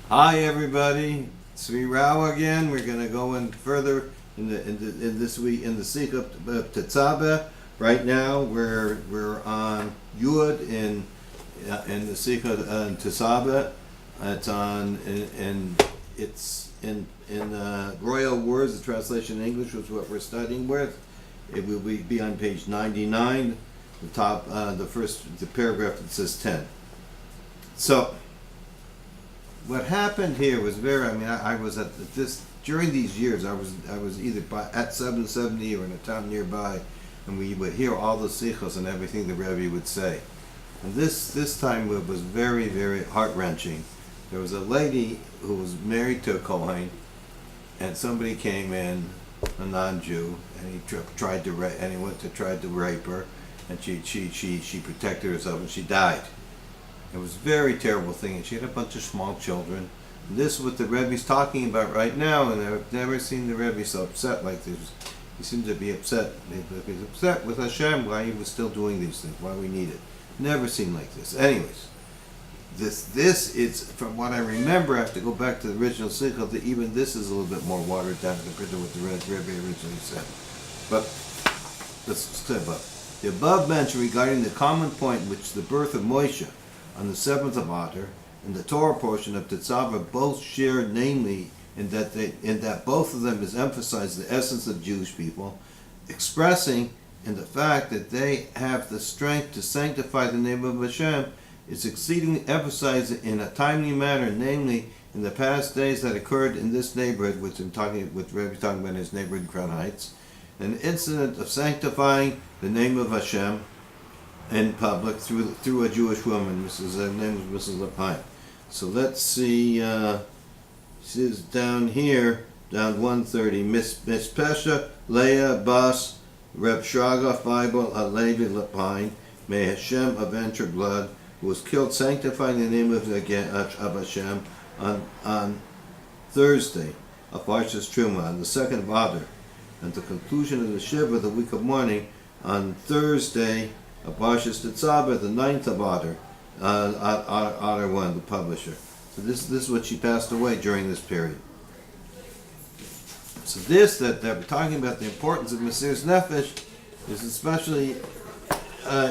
Hi everybody, Sri Rao again. We're going to go in further in this week in the Sikh of Tetzaveh. Right now we're on Yud in the Sikh of Tetzaveh. It's on in Royal Words. The translation in English was what we're studying with. It will be on page 99, the top, the paragraph that says 10. So. What happened here was I was at this during these years. I was either at 770 or in a town nearby, and we would hear all the sichos and everything the Rebbe would say. And this time it was very, very heart wrenching. There was a lady who was married to a Kohen, and somebody came in, a non-Jew, and he tried to rape her, and she protected herself, and she died. It was a very terrible thing, and she had a bunch of small children. And this is what the Rebbe's talking about right now, and I've never seen the Rebbe so upset like this. He seemed to be upset. He's upset with Hashem, why he was still doing these things, why we need it. Never seen like this. Anyways, this is, from what I remember, I have to go back to the original Sikha, that even this is a little bit more watered down compared to what the Rebbe originally said. But let's say above. The above mentioned regarding the common point which the birth of Moshe on the 7th of Adar, and the Torah portion of Tetzaveh both share, namely, in that both of them is emphasized the essence of Jewish people, expressing in the fact that they have the strength to sanctify the name of Hashem, is exceedingly emphasized in a timely manner, namely in the past days that occurred in this neighborhood, which Rebbe talking about his neighborhood in Crown Heights, an incident of sanctifying the name of Hashem in public through a Jewish woman. Her name was Mrs. Lapine. So let's see. She's down here, down 130. Miss Pesha Leah Bas Reb Shraga Bible Alevi Lapine. May Hashem avenge her blood, who was killed sanctifying the name of Hashem on Thursday of Parshas Truma, on the 2nd of Adar, and the conclusion of the Shiva, the week of mourning, on Thursday of Parshas Tetzaveh, the 9th of Adar, Adar 1, the publisher. So this is what she passed away during this period. So that we're talking about the importance of Mesiras Nefesh is especially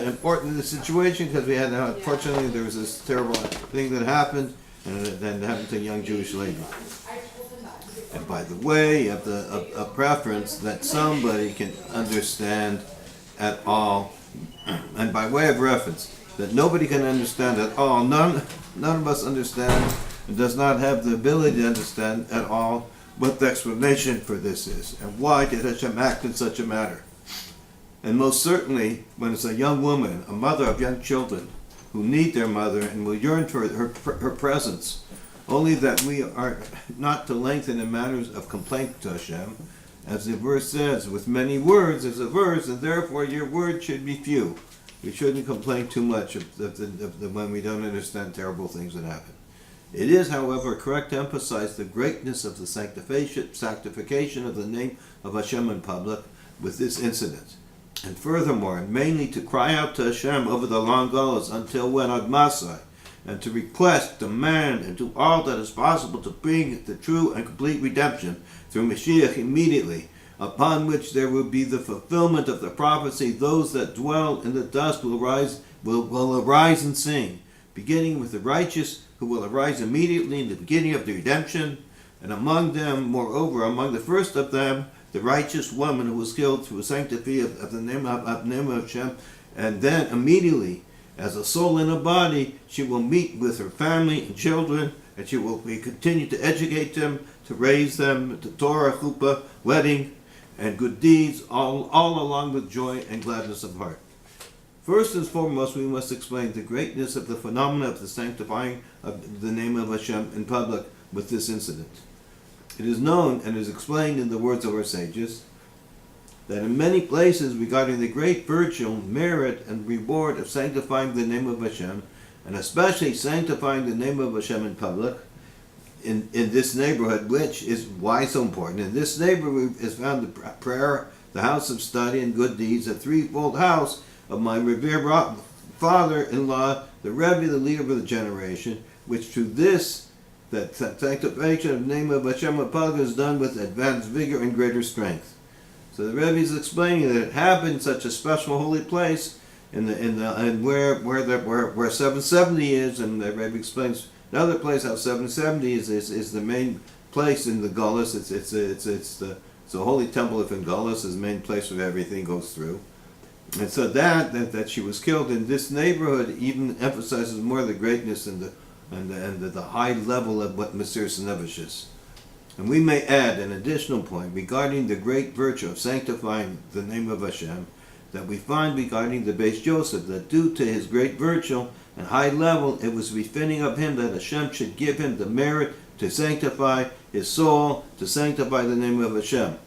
important in this situation, because unfortunately there was this terrible thing that happened, and then it happened to a young Jewish lady. And by the way, you have a preference that somebody can understand at all. And by way of reference, that nobody can understand at all. None of us understand, and does not have the ability to understand at all what the explanation for this is, and why did Hashem act in such a matter. And most certainly, when it's a young woman, a mother of young children, who need their mother and will yearn for her presence, only that we are not to lengthen in matters of complaint to Hashem. As the verse says, with many words is a verse, and therefore your words should be few. We shouldn't complain too much when we don't understand terrible things that happen. It is, however, correct to emphasize the greatness of the sanctification of the name of Hashem in public with this incident. And furthermore, mainly to cry out to Hashem over the long galus until when ad Masai, and to request, demand, and do all that is possible to bring the true and complete redemption through Mashiach immediately, upon which there will be the fulfillment of the prophecy. Those that dwell in the dust will arise and sing, beginning with the righteous, who will arise immediately in the beginning of the redemption, and among them, moreover, among the first of them, the righteous woman who was killed through a sanctity of the name of Hashem, and then immediately, as a soul in a body, she will meet with her family and children, and she will continue to educate them, to raise them to Torah, chuppah, wedding, and good deeds, all along with joy and gladness of heart. First and foremost, we must explain the greatness of the phenomena of the sanctifying of the name of Hashem in public with this incident. It is known and is explained in the words of our sages that in many places regarding the great virtue, merit, and reward of sanctifying the name of Hashem, and especially sanctifying the name of Hashem in public, in this neighborhood, which is why so important. In this neighborhood is found the prayer, the house of study, and good deeds, a threefold house of my revered father-in-law, the Rebbe, the leader of the generation, which through this, that sanctification of the name of Hashem Apag is done with advanced vigor and greater strength. So the Rebbe is explaining that it happened in such a special holy place, and where 770 is, and the Rebbe explains another place how 770 is the main place in the Gullus. It's the holy temple of Gullus is the main place where everything goes through. And so that she was killed in this neighborhood even emphasizes more the greatness and the high level of what Mesiras Nefesh is. And we may add an additional point regarding the great virtue of sanctifying the name of Hashem that we find regarding the Beis Joseph, that due to his great virtue and high level, it was befitting of him that Hashem should give him the merit to sanctify his soul, to sanctify the name of Hashem.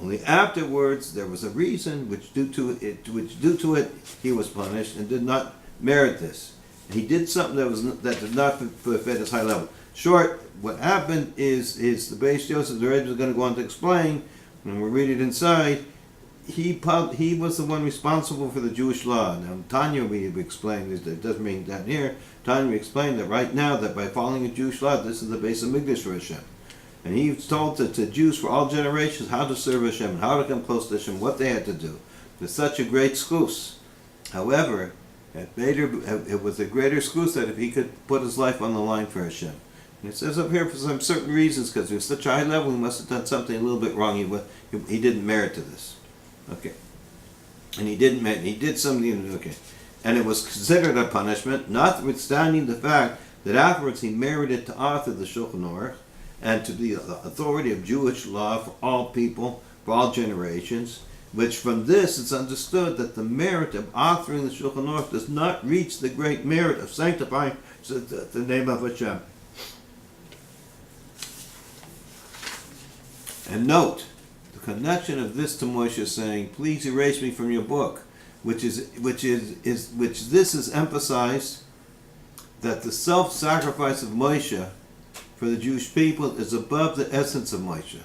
Only afterwards there was a reason which due to it he was punished and did not merit this. He did something that did not fit his high level. Short, what happened is the Beis Joseph, the Rebbe is going to go on to explain, and we'll read it inside. He was the one responsible for the Jewish law. Now, Tanya, we explained, it doesn't mean that here. Tanya, we explained that right now, that by following the Jewish law, this is the base of Mikdash for Hashem. And he told to Jews for all generations how to serve Hashem, and how to come close to Hashem, what they had to do. It's such a great schus. However, it was a greater schus that if he could put his life on the line for Hashem. And it says up here for some certain reasons, because he was such a high level, he must have done something a little bit wrong. He didn't merit to this. Okay. And he did something, okay. And it was considered a punishment, notwithstanding the fact that afterwards he merited to author the Shulchan Aruch and to be the authority of Jewish law for all people, for all generations, which from this it's understood that the merit of authoring the Shulchan Aruch does not reach the great merit of sanctifying the name of Hashem. And note the connection of this to Moshe saying, "Please erase me from your book," which this is emphasized that the self-sacrifice of Moshe for the Jewish people is above the essence of Moshe,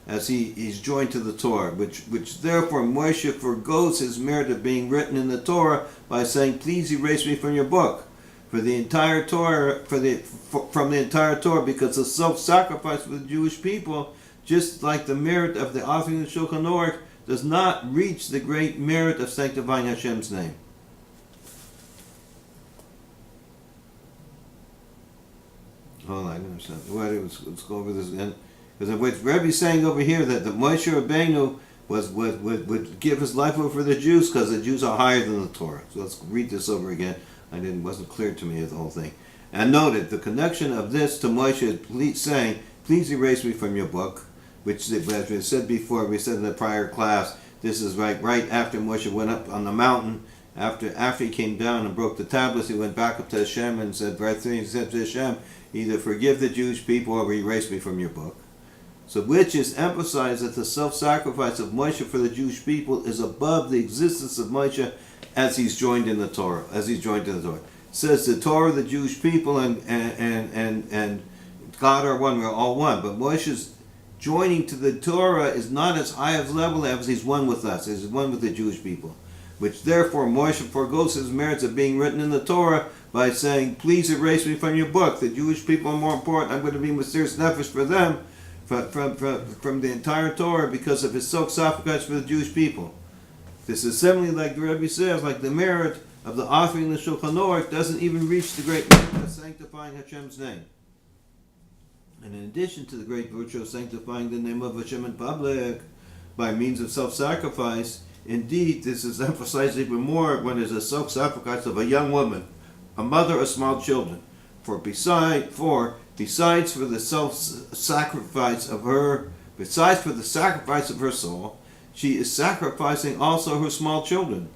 as he's joined to the Torah, which therefore Moshe forgoes his merit of being written in the Torah by saying, "Please erase me from your book." For the entire Torah, from the entire Torah, because the self-sacrifice for the Jewish people, just like the merit of the authoring of the Shulchan Aruch, does not reach the great merit of sanctifying Hashem's name. Hold on, I don't understand. Let's go over this again. Because what Rebbe is saying over here, that the Moshe Rabbeinu would give his life over for the Jews, because the Jews are higher than the Torah. So let's read this over again. It wasn't clear to me the whole thing. And noted the connection of this to Moshe saying, "Please erase me from your book," which, as we said before, we said in the prior class, this is right after Moshe went up on the mountain. After he came down and broke the tablets, he went back up to Hashem and said, he said to Hashem, "Either forgive the Jewish people or erase me from your book." So which is emphasized that the self-sacrifice of Moshe for the Jewish people is above the existence of Moshe as he's joined in the Torah. It says the Torah, the Jewish people, and God are one. We're all one. But Moshe's joining to the Torah is not as high of level as he's one with us. He's one with the Jewish people. Which therefore Moshe forgoes his merits of being written in the Torah by saying, "Please erase me from your book. The Jewish people are more important. I'm going to be Mesiras Nefesh for them from the entire Torah because of his self-sacrifice for the Jewish people." This is similarly, like the Rebbe says, like the merit of the authoring the Shulchan Aruch doesn't even reach the great merit of sanctifying Hashem's name. And in addition to the great virtue of sanctifying the name of Hashem in public by means of self-sacrifice, indeed, this is emphasized even more when there's a self-sacrifice of a young woman, a mother of small children. Besides for the sacrifice of her soul, she is sacrificing also her small children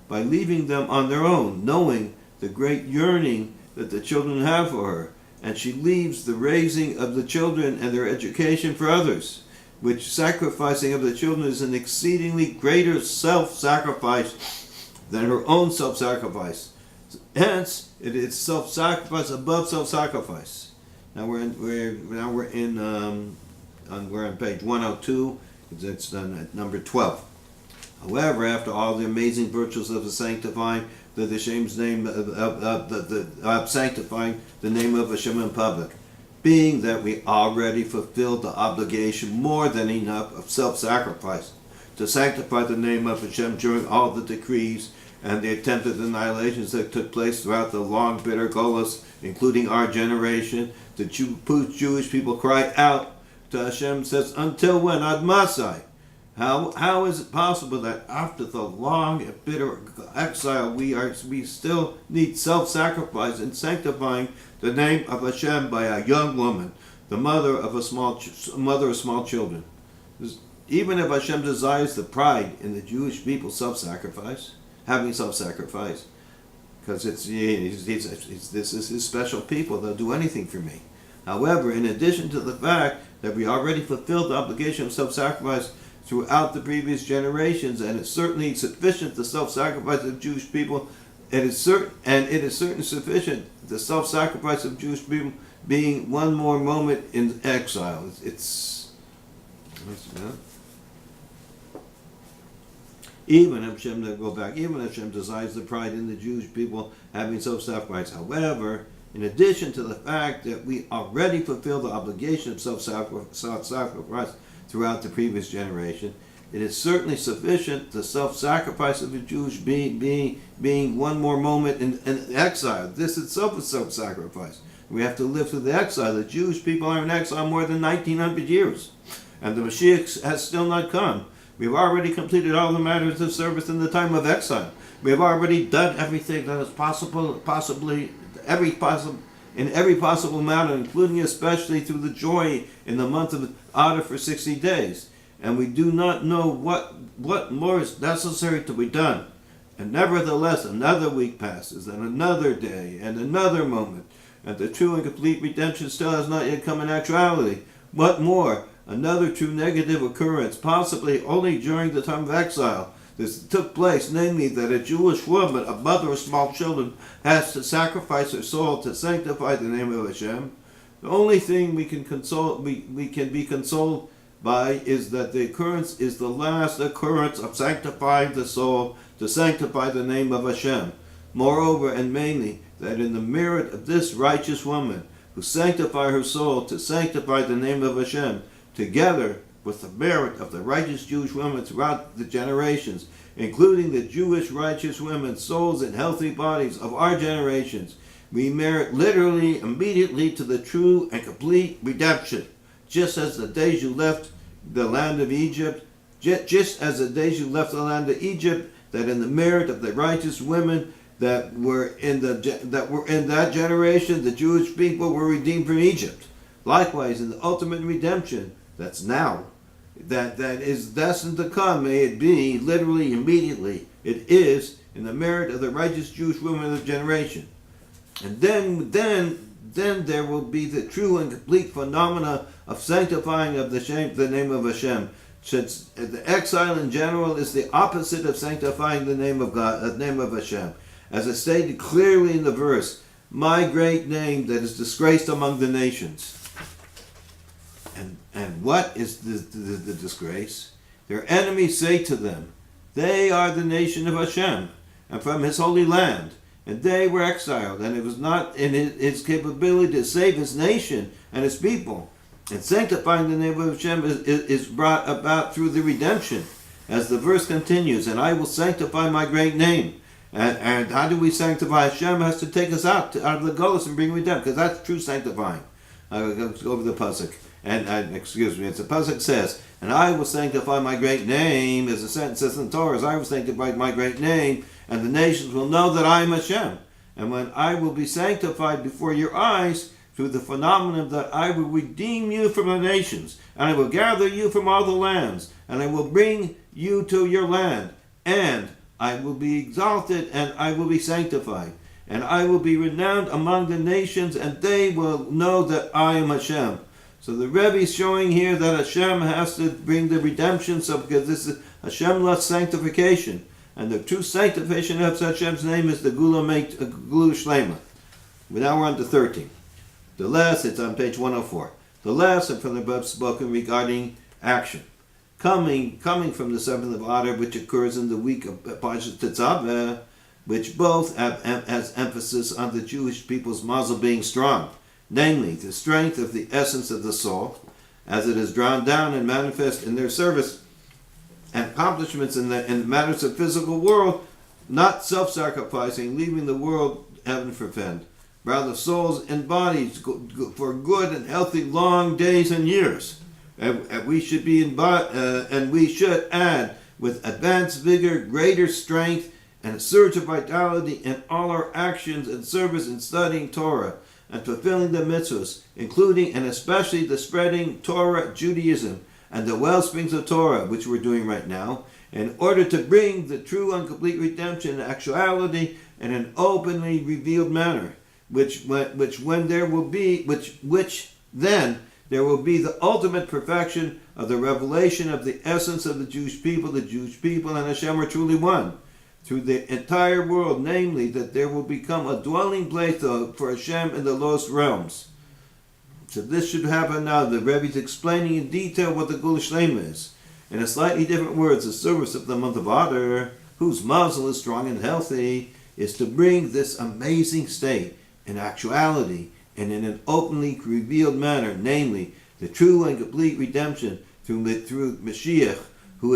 by leaving them on their own, knowing the great yearning that the children have for her, and she leaves the raising of the children and their education for others, which sacrificing of the children is an exceedingly greater self-sacrifice than her own self-sacrifice. Hence, it is self-sacrifice above self-sacrifice. Now we're on page 102. It's done at number 12. However, after all the amazing virtues of the sanctifying, that Hashem's name of sanctifying the name of Hashem in public, being that we already fulfilled the obligation more than enough of self-sacrifice to sanctify the name of Hashem during all the decrees and the attempted annihilations that took place throughout the long, bitter Golus, including our generation. The Jewish people cried out to Hashem, says, until when? Ad Masai. How is it possible that after the long and bitter exile we still need self-sacrifice in sanctifying the name of Hashem by a young woman, the mother of small children? Even if Hashem desires the pride in the Jewish people having self-sacrifice, because this is his special people, they'll do anything for me. However, in addition to the fact that we already fulfilled the obligation of self-sacrifice throughout the previous generations, and it's certainly sufficient the self-sacrifice of Jewish people, it is certainly sufficient the self-sacrifice of Jewish people being one more moment in exile. Even if Hashem desires the pride in the Jewish people having self-sacrifice. However, in addition to the fact that we already fulfilled the obligation of self-sacrifice throughout the previous generation, it is certainly sufficient the self-sacrifice of the Jewish being one more moment in exile. This itself is self-sacrifice. We have to live through the exile. The Jewish people are in exile more than 1900 years, and the Mashiach has still not come. We've already completed all the matters of service in the time of exile. We have already done everything that is in every possible manner, including especially through the joy in the month of Adar for 60 days. And we do not know what more is necessary to be done. And nevertheless, another week passes, and another day, and another moment, and the true and complete redemption still has not yet come in actuality. What more? Another true negative occurrence, possibly only during the time of exile. This took place, namely that a Jewish woman, a mother of small children, has to sacrifice her soul to sanctify the name of Hashem. The only thing we can be consoled by is that the occurrence is the last occurrence of sanctifying the soul to sanctify the name of Hashem. Moreover, and mainly, that in the merit of this righteous woman, who sanctified her soul to sanctify the name of Hashem, together with the merit of the righteous Jewish women throughout the generations, including the Jewish righteous women's souls and healthy bodies of our generations, we merit literally immediately to the true and complete redemption, just as the days you left the land of Egypt, that in the merit of the righteous women that were in that generation, the Jewish people were redeemed from Egypt. Likewise, in the ultimate redemption, that's now, that is destined to come, may it be literally immediately. It is in the merit of the righteous Jewish women of the generation. And then there will be the true and complete phenomena of sanctifying of the name of Hashem. Since the exile in general is the opposite of sanctifying the name of God, the name of Hashem. As it stated clearly in the verse, my great name that is disgraced among the nations. And what is the disgrace? Their enemies say to them, they are the nation of Hashem, and from his holy land, and they were exiled, and it was not in his capability to save his nation and his people. And sanctifying the name of Hashem is brought about through the redemption, as the verse continues, and I will sanctify my great name. And how do we sanctify? Hashem has to take us out of the Golus and bring redemption, because that's true sanctifying. Let's go over the pasuk. It's the pasuk says, and I will sanctify my great name, as the sentence says in the Torah, I will sanctify my great name, and the nations will know that I am Hashem. And when I will be sanctified before your eyes, through the phenomenon that I will redeem you from the nations, and I will gather you from all the lands, and I will bring you to your land, and I will be exalted, and I will be sanctified, and I will be renowned among the nations, and they will know that I am Hashem. So the Rebbe is showing here that Hashem has to bring the redemption, because this is Hashem-less sanctification, and the true sanctification of Hashem's name is the Gula Shlema. Now we're on to 13. The last, it's on page 104. The lesson from the above spoken regarding action, coming from the 7th of Adar, which occurs in the week of Parshas Tetzaveh, which both have has emphasis on the Jewish people's mazel being strong, namely the strength of the essence of the soul, as it is drawn down and manifest in their service and accomplishments in the matters of physical world, not self-sacrificing, leaving the world heaven forfend. Rather, souls and bodies for good and healthy long days and years. And we should be and we should add with advanced vigor, greater strength, and a surge of vitality in all our actions and service in studying Torah and fulfilling the mitzvahs, including and especially the spreading Torah Judaism and the wellsprings of Torah, which we're doing right now, in order to bring the true and complete redemption in actuality in an openly revealed manner, which then there will be the ultimate perfection of the revelation of the essence of the Jewish people and Hashem are truly one through the entire world, namely that there will become a dwelling place for Hashem in the lowest realms. So this should happen now. The Rebbe is explaining in detail what the Gula Shlema is. In a slightly different words, the service of the month of Adar, whose mazel is strong and healthy, is to bring this amazing state in actuality and in an openly revealed manner, namely the true and complete redemption through Mashiach, who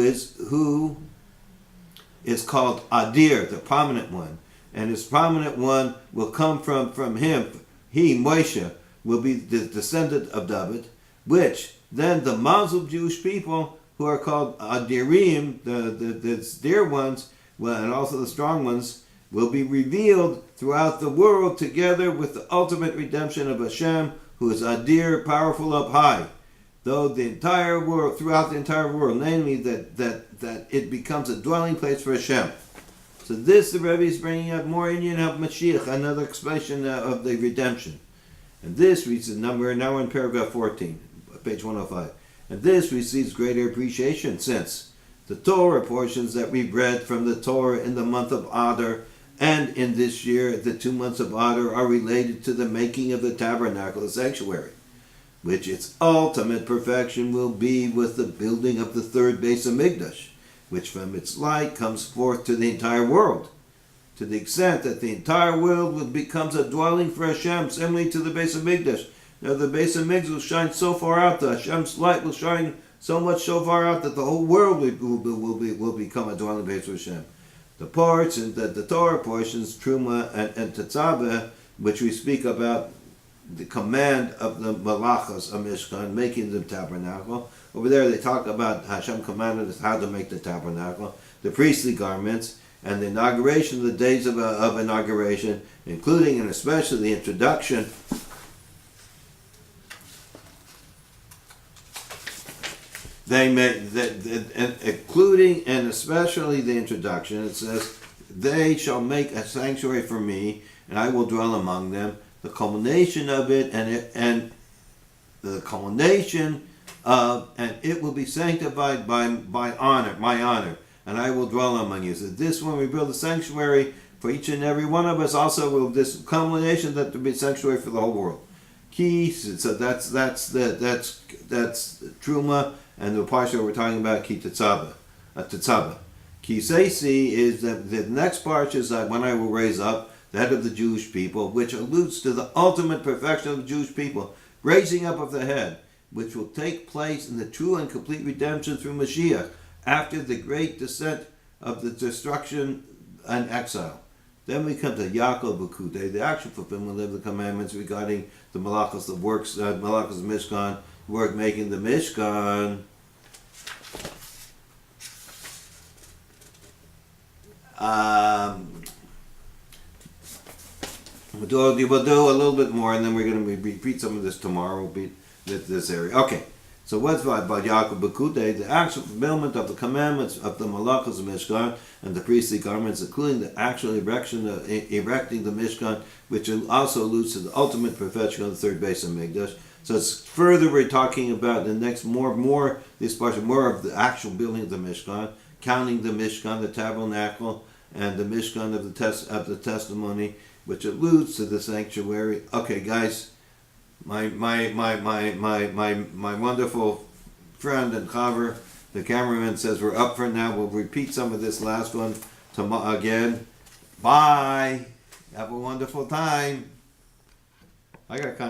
is called Adir, the prominent one. And this prominent one will come from him. He, Moshe, will be the descendant of David, which then the mazel Jewish people, who are called Adirim, the dear ones, and also the strong ones, will be revealed throughout the world together with the ultimate redemption of Hashem, who is Adir, powerful up high. Though the entire world, throughout the entire world, namely that it becomes a dwelling place for Hashem. So this, the Rebbe is bringing up more Indian of Mashiach, another explanation of the redemption. And this reads now we're in paragraph 14, page 105. And this receives greater appreciation since the Torah portions that we read from the Torah in the month of Adar and in this year, the 2 months of Adar, are related to the making of the tabernacle, the sanctuary, which its ultimate perfection will be with the building of the third Beis Hamikdash, which from its light comes forth to the entire world, to the extent that the entire world becomes a dwelling for Hashem, similarly to the Beis Hamikdash. Now the Beis Hamikdash will shine so far out, the Hashem's light will shine so far out that the whole world will become a dwelling place for Hashem. The parts and the Torah portions, Truma and Tetzaveh, which we speak about, the command of the Malachos of Mishkan, making the tabernacle. Over there they talk about Hashem commanded us how to make the tabernacle, the priestly garments, and the inauguration, the days of inauguration, including and especially the introduction including and especially the introduction. It says, they shall make a sanctuary for me, and I will dwell among them. The culmination of it, and it will be sanctified by my honor, and I will dwell among you. So this, when we build a sanctuary for each and every one of us, also will this culmination that will be a sanctuary for the whole world. So that's Truma, and the Parsha we're talking about, Ki Tetzaveh. Ki Seisi is the next Parsha is that when I will raise up the head of the Jewish people, which alludes to the ultimate perfection of the Jewish people, raising up of the head, which will take place in the true and complete redemption through Mashiach, after the great descent of the destruction and exile. Then we come to Yaakov B'Kudei, the actual fulfillment of the commandments regarding the Malachos, the works, Malachos of Mishkan, work making the Mishkan. We'll do a little bit more, and then we're going to repeat some of this tomorrow. We'll beat this area. Okay, so what's about Yaakov B'Kudei? The actual fulfillment of the commandments of the Malachos of Mishkan and the priestly garments, including the actual erecting the Mishkan, which also alludes to the ultimate perfection of the third Beis Hamikdash. So it's further we're talking about the next more this part more of the actual building of the Mishkan, counting the Mishkan, the tabernacle, and the Mishkan of the testimony, which alludes to the sanctuary. Okay, guys, my wonderful friend and chaver, the cameraman, says we're up for now. We'll repeat some of this last one again. Bye. Have a wonderful time. I got kind of